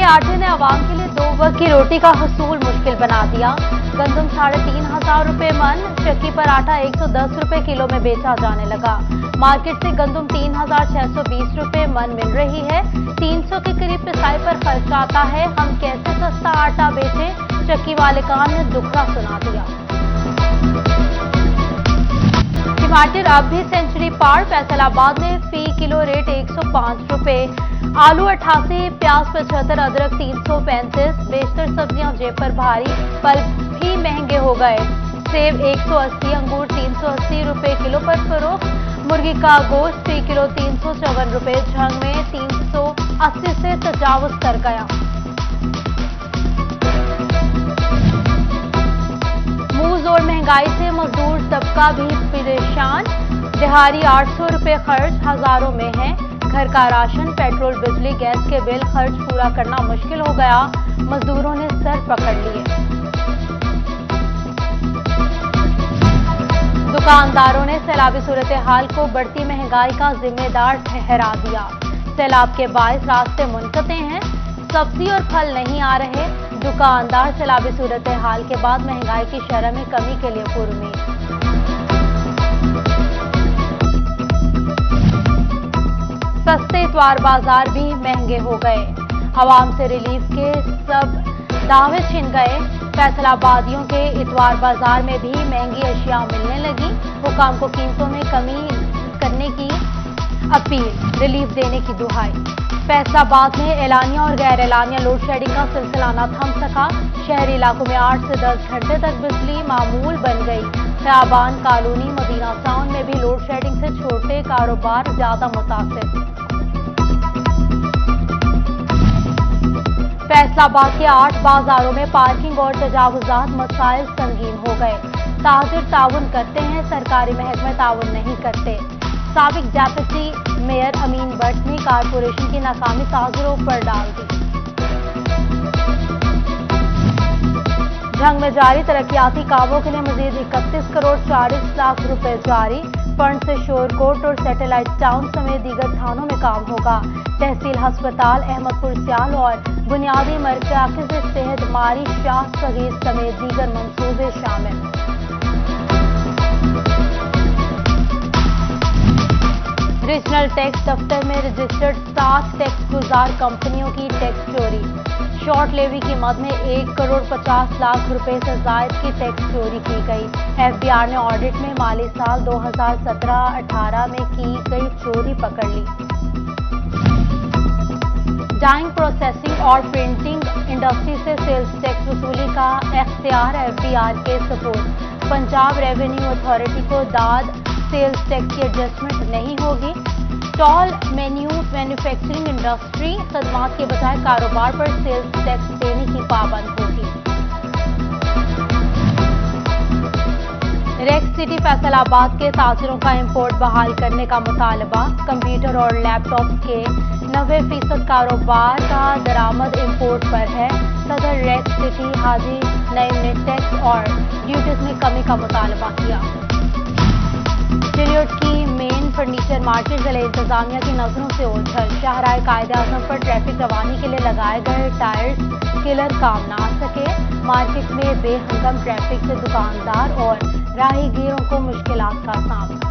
महंगे आटे ने आवाम के लिए 2 वक्त की रोटी का हसूल मुश्किल बना दिया। गंदम 3,500 रुपए मन, चक्की पर आटा 110 रुपए किलो में बेचा जाने लगा। मार्केट से गंदम 3,620 रुपए मन मिल रही है। 300 के करीब पिसाई पर खर्च आता है। हम कैसे सस्ता आटा बेचें, चक्की वाले कान ने दुखड़ा सुना दिया। टमाटर अब भी सेंचुरी पार, फैसलाबाद में फी किलो रेट 105 रुपए। आलू 88, प्याज 75, अदरक 335। बेशतर सब्जियां जेब पर भारी, फल भी महंगे हो गए। सेब 180, अंगूर 380 रुपए किलो पर फरोख्त। मुर्गी का गोश्त फी किलो 354 रुपए, झंग में 380 से तजावुज कर गया। मूज और महंगाई से मजदूर तबका भी परेशान। दिहाड़ी 800 रुपए खर्च हजारों में है। घर का राशन, पेट्रोल, बिजली, गैस के बिल खर्च पूरा करना मुश्किल हो गया। मजदूरों ने सर पकड़ लिए। दुकानदारों ने सैलाबी सूरत हाल को बढ़ती महंगाई का जिम्मेदार ठहरा दिया। सैलाब के बायस रास्ते मुनक़ते हैं, सब्जी और फल नहीं आ रहे। दुकानदार सैलाबी सूरत हाल के बाद महंगाई की शरह में कमी के लिए पुरउम्मीद। सस्ते इतवार बाजार भी महंगे हो गए। आवाम से रिलीफ के सब दावे छिन गए। फैसलाबादियों के इतवार बाजार में भी महंगी अशिया मिलने लगी। हुकाम को कीमतों में कमी करने की अपील, रिलीफ देने की दुहाई। फैसलाबाद में एलानिया और गैर एलानिया लोड शेडिंग का सिलसिला न थम सका। शहरी इलाकों में 8 से 10 घंटे तक बिजली मामूल बन गई। खयाबान कॉलोनी, मदीना टाउन में भी लोड शेडिंग से छोटे कारोबार ज्यादा मुतासिर। फैसलाबाद के 8 बाजारों में पार्किंग और तजावुजात मसाइल संगीन हो गए। ताजिर ताउन करते हैं, सरकारी महकमे ताउन नहीं करते। साबिक डेप्यूटी मेयर अमीन भट्ट ने कारपोरेशन की नाकामी ताजिरों पर डाल दी। झंग में जारी तरक्याती कामों के लिए मजीद 31 करोड़ 40 लाख रुपए जारी। फंड से शोरकोट और सैटेलाइट टाउन समेत दीगर थानों में काम होगा। तहसील अस्पताल अहमदपुर सियाल और बुनियादी मरकज़ सेहत मारी शाह सगीर समेत दीगर मंसूबे शामिल। रीजनल टैक्स दफ्तर में रजिस्टर्ड 7 टैक्स गुजार कंपनियों की टैक्स चोरी। शॉर्ट लेवी की मद में 1 करोड़ 50 लाख रुपए से जायद की टैक्स चोरी की गई। एफबीआर ने ऑडिट में माली साल 2017-18 में की गई चोरी पकड़ ली। डाइंग, प्रोसेसिंग और प्रिंटिंग इंडस्ट्री से सेल्स टैक्स वसूली का इख्तियार एफबीआर के सपोर्ट। पंजाब रेवेन्यू अथॉरिटी को दाद सेल्स टैक्स की एडजस्टमेंट नहीं होगी। स्टॉल मैन्युफैक्चरिंग इंडस्ट्री खदमात के बजाय कारोबार पर सेल्स टैक्स देने की पाबंद होगी। रेक्स सिटी फैसलाबाद के ताजिरों का इंपोर्ट बहाल करने का मुतालबा। कंप्यूटर और लैपटॉप के 90% कारोबार का दरामद इंपोर्ट पर है। सदर रेक्स सिटी हाजी नईम ने टैक्स और ड्यूटीज में कमी का मुतालबा किया। चिलियट की मेन फर्नीचर मार्केट जिले इंतजामिया की नजरों से ओझल। शाहराह कायदे आज़म पर ट्रैफिक रवानी के लिए लगाए गए टायर्स किलर काम ना आ सके। मार्केट में बेहंगम ट्रैफिक से दुकानदार और राहगीरों को मुश्किलात का सामना।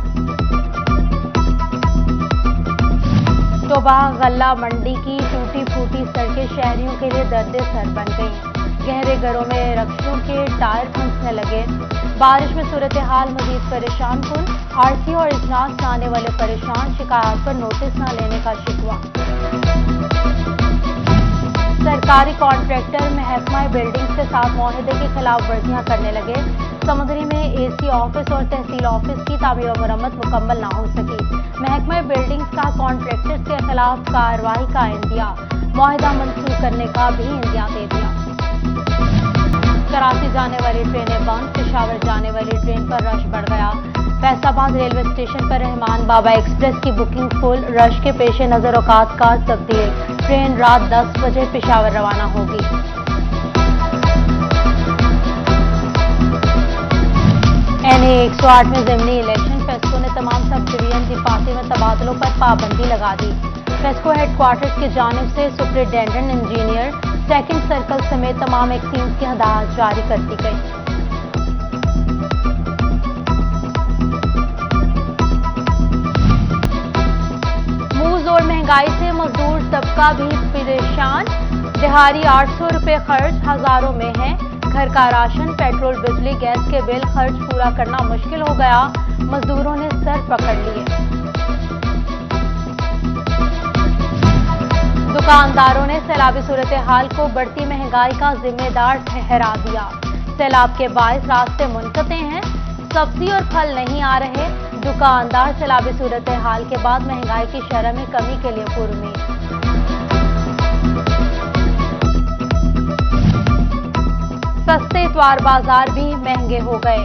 टोबा गल्ला मंडी की टूटी फूटी सड़कें शहरियों के लिए दर्द सर बन गईं। गहरे घरों में रक्षों के टायर फंसने लगे। बारिश में सूरत हाल मजीद परेशान कुन। आरसी और इजलास न आने वाले परेशान, शिकायत पर नोटिस न लेने का शिकवा। सरकारी कॉन्ट्रैक्टर महकमा बिल्डिंग्स के साथ मुआहदे की खिलाफ वर्जियां करने लगे। समुद्री में एसी ऑफिस और तहसील ऑफिस की तामीर और मरम्मत मुकम्मल ना हो सकी। महकमा बिल्डिंग्स का कॉन्ट्रैक्टर्स के खिलाफ कार्रवाई का इंदिया, मुआहदा मंसूख करने का भी इंदिया दे दिया। कराची जाने वाली ट्रेनें बंद, पेशावर जाने वाली ट्रेन पर रश बढ़ गया। फैसलाबाद रेलवे स्टेशन पर रहमान बाबा एक्सप्रेस की बुकिंग फुल, रश के पेश नजर औकात का तब्दील। ट्रेन रात 10 बजे पेशावर रवाना होगी। NA 108 में ज़िमनी इलेक्शन, फेस्को ने तमाम सब डिवीजन दिफाती में तबादलों पर पाबंदी लगा दी। पेस्को हेडक्वार्टर्स की जानिब से सुपरिटेंडेंट इंजीनियर सेकंड सर्कल समेत तमाम एक्सीम्स की हदायत जारी कर दी गई। मूज और महंगाई से मजदूर तबका भी परेशान। दिहाड़ी 800 रुपए खर्च हजारों में है। घर का राशन, पेट्रोल, बिजली, गैस के बिल खर्च पूरा करना मुश्किल हो गया। मजदूरों ने सर पकड़ लिए। दुकानदारों ने सैलाबी सूरत हाल को बढ़ती महंगाई का जिम्मेदार ठहरा दिया। सैलाब के बायस रास्ते मुनक़ते हैं, सब्जी और फल नहीं आ रहे। दुकानदार सैलाबी सूरत हाल के बाद महंगाई की शरह में कमी के लिए पुरुमीद। सस्ते इतवार बाजार भी महंगे हो गए।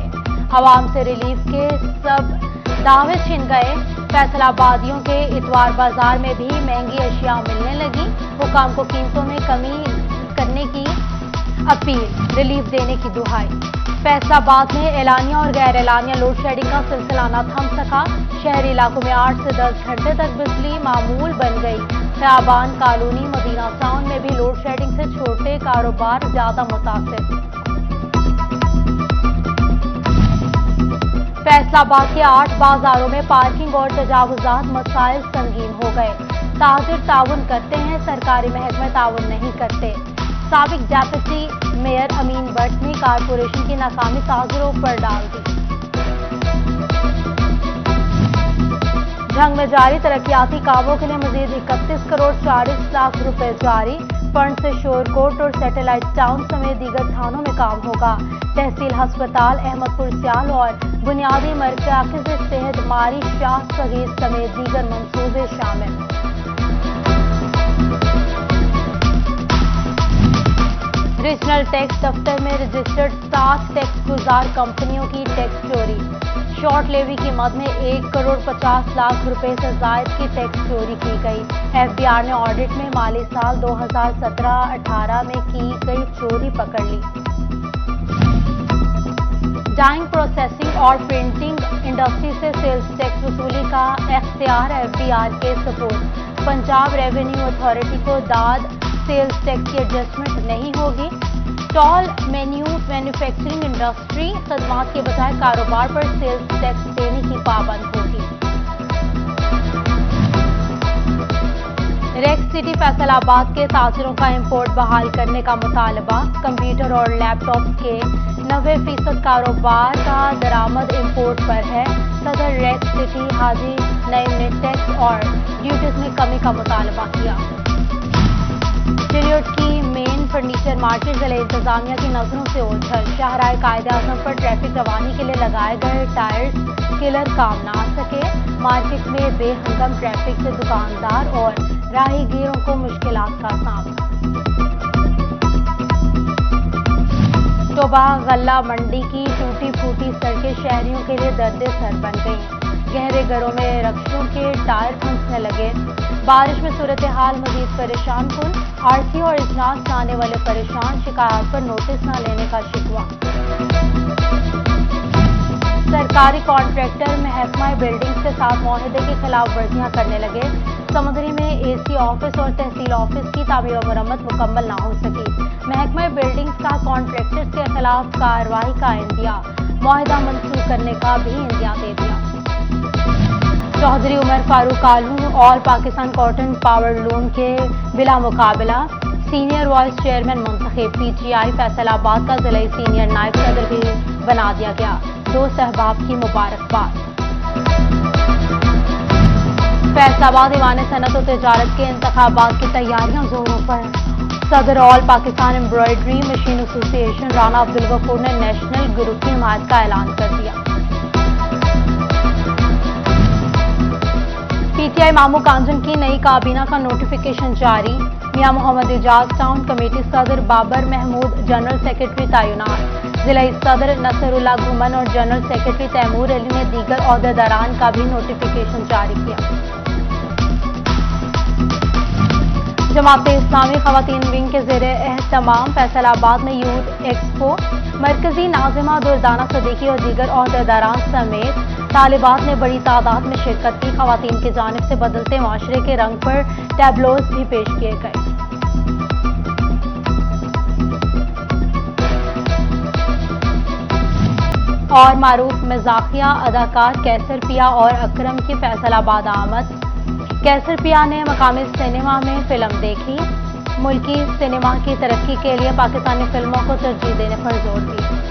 आवाम से रिलीफ के सब दावे छिन गए। फैसलाबादियों के इतवार बाजार में भी महंगी अशिया मिलने लगी। हुकाम को कीमतों में कमी करने की अपील, रिलीफ देने की दुहाई। फैसलाबाद में एलानिया और गैर एलानिया लोड शेडिंग का सिलसिला न थम सका। शहरी इलाकों में 8 से 10 घंटे तक बिजली मामूल बन गई। खयाबान कॉलोनी, मदीना टाउन में भी लोड शेडिंग से छोटे कारोबार ज्यादा मुतासिर। फैसलाबाद के 8 बाजारों में पार्किंग और तजावुजात मसाइल संगीन हो गए। ताजिर ताउन करते हैं, सरकारी महकमे ताउन नहीं करते। साबिक डेप्यूटी मेयर अमीन भट्ट ने कारपोरेशन की नाकामी ताजिरों पर डाल दी। जंग में जारी तरक्याती कामों के लिए मजीद 31 करोड़ 40 लाख रुपए जारी। फंड से शोरकोट और सैटेलाइट टाउन समेत दीगर थानों में काम होगा। तहसील अस्पताल अहमदपुर सियाल और बुनियादी मरकज़ सेहत मारी शाह सगीर समेत दीगर मंसूबे शामिल। रीजनल टैक्स दफ्तर में रजिस्टर्ड 7 टैक्स गुजार कंपनियों की टैक्स चोरी। शॉर्ट लेवी की मद में 1 करोड़ 50 लाख रुपए से जायद की टैक्स चोरी की गई। एफबीआर ने ऑडिट में माली साल 2017-18 में की गई चोरी पकड़ ली। डाइंग, प्रोसेसिंग और प्रिंटिंग इंडस्ट्री से सेल्स टैक्स वसूली का इख्तियार एफबीआर के सपोर्ट। पंजाब रेवेन्यू अथॉरिटी को दाद सेल्स टैक्स की एडजस्टमेंट नहीं होगी। स्टॉल मैन्युफैक्चरिंग इंडस्ट्री खदमात के बजाय कारोबार पर सेल्स टैक्स देने की पाबंद होगी। रेक्स सिटी फैसलाबाद के ताजिरों का इंपोर्ट बहाल करने का मुतालबा। कंप्यूटर और लैपटॉप के 90% कारोबार का दरामद इंपोर्ट पर है। सदर रेक्स सिटी हाजी नईम ने टैक्स और ड्यूटीज में कमी का मुतालबा किया। चिलियट की मेन फर्नीचर मार्केट जिले इंतजामिया की नजरों से ओझल। शाहराह कायदे आजम पर ट्रैफिक रवानी के लिए लगाए गए टायर्स किलर काम ना आ सके। मार्केट में बेहंगम ट्रैफिक से दुकानदार और राहगीरों को मुश्किलात का सामना। टोबा गल्ला मंडी की टूटी फूटी सड़कें शहरियों के लिए दर्द सर बन गई। गहरे घरों में रक्षों के टायर फंसने लगे। बारिश में सूरत हाल मजीद परेशान कुन। आरसी और इजलास न आने वाले परेशान, शिकायत पर नोटिस न लेने का शिकवा। सरकारी कॉन्ट्रैक्टर महकमा बिल्डिंग्स के साथ मुआहदे की खिलाफ वर्जियां करने लगे। समुद्री में एसी ऑफिस और तहसील ऑफिस की तामीर और मरम्मत मुकम्मल ना हो सकी। महकमा बिल्डिंग्स का कॉन्ट्रैक्टर्स के खिलाफ कार्रवाई का इंदिया, मुआहदा मंसूख करने का भी इंदिया दे दिया। चौधरी उमर फारूक आलू all Pakistan cotton power loom के बिला मुकाबला सीनियर वाइस चेयरमैन मुंतखब। पीटीआई फैसलाबाद का जिले सीनियर नायब सदर भी बना दिया गया। 2 सहबाब की मुबारकबाद। फैसलाबाद दीवान सनत और तजारत के इंतखाबात की तैयारियां जोरों पर। सदर all Pakistan embroidery machine association Rana Abdul Ghafoor ने नेशनल ग्रुप की हिमायत का ऐलान कर दिया। पीटीआई मामू कांजन की नई काबीना का नोटिफिकेशन जारी। मियां मोहम्मद इजाज टाउन कमेटी सदर बाबर महमूद जनरल सेक्रेटरी तैनात। जिला सदर नसरुल्लाह घुमन और जनरल सेक्रेटरी तैमूर अली ने दीगर ओहदेदारान का भी नोटिफिकेशन जारी किया। जमात इस्लामी खवातीन विंग के ज़ेरे एहतमाम फैसलाबाद में यूथ एक्सपो। मरकजी नाजिमा दुर्दाना सदीकी और दीगर ओहदेदारान समेत طالبات نے بڑی تعداد میں شرکت کی. خواتین کی جانب سے بدلتے معاشرے کے رنگ پر ٹیبلوز بھی پیش کیے گئے. اور معروف مزاحیہ اداکار کیسر پیا اور اکرم کی فیصل آباد آمد. کیسر پیا نے مقامی سنیما میں فلم دیکھی. ملکی سنیما کی ترقی کے لیے پاکستانی فلموں کو ترجیح دینے پر زور دی.